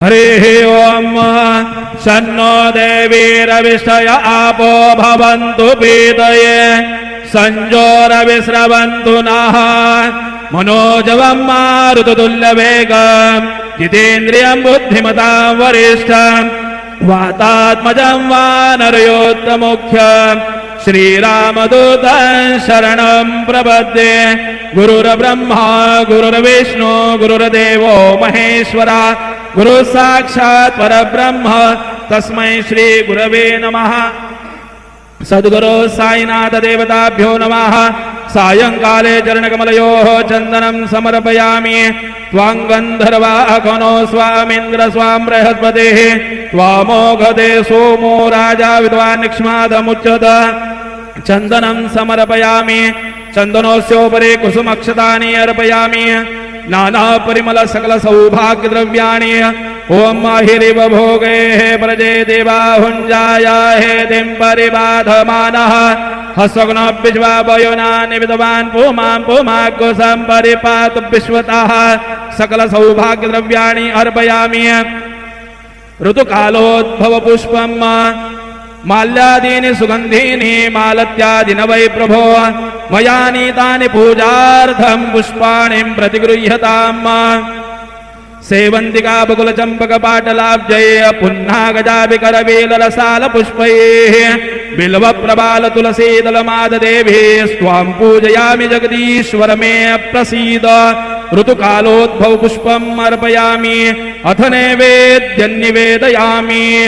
हरिः ओम सन्नो देवीरविष्टय आपो भवन्तु पीतये संजोरविस्रवन्तु नः मनोजवं मारुततुल्यवेगं जितेन्द्रियं बुद्धिमतां वरिष्ठं वातात्मजं वानरयोत्तमुख्यं श्रीरामदूतं शरणं प्रपद्ये गुरुर्ब्रह्मा गुरुर्विष्णु गुरुर्देवो महेश्वरा गुरु साक्षात् परब्रह्म तस्मै श्री गुरवे नमः। सद्गुरो साईनाथ देवताभ्यो नमः। सायंकाले चरणकमलयोः चन्दनं समर्पयामि। त्वां गन्धर्वाकनो स्वामीन्द्र स्वां बृहस्पतिः त्वामोघते सोमो राजा विद्वान् निक्ष्मादमुच्यत। चन्दनं समर्पयामि। चन्दनोस्योपरि कुसुमक्षतानि अर्पयामि। नाना परिमल सकल सौभाग्य द्रव्याणि ओम माहिरिव भोगे प्रजे देवा हुंजाया हे दिं परिबाधमानः हसग्न विश्वा वयोनानि विद्वान् पुमां पुमाग्गो संपरिपात विश्वतः सकल सौभाग्य द्रव्याणि अर्पयामि। ऋतुकालोद्भव पुष्पम् माल्यादीनि सुगन्धीनि मालत्यादि न वै प्रभो मया नीतानि पूजार्थं पुष्पाणिं प्रतिगृह्यताम्। सेवन्तिका बकुल चंपक पाटलाब्जय पुन्नागजाभिकरवेलरसाल पुष्पैः बिल्व प्रबाल तुलसी दलमाद देवी स्वां पूजयामि जगदीश्वर मे प्रसीद। ऋतुकालोद्भव पुष्पम् अर्पयामि अथ नैवेद्यं निवेदयामि।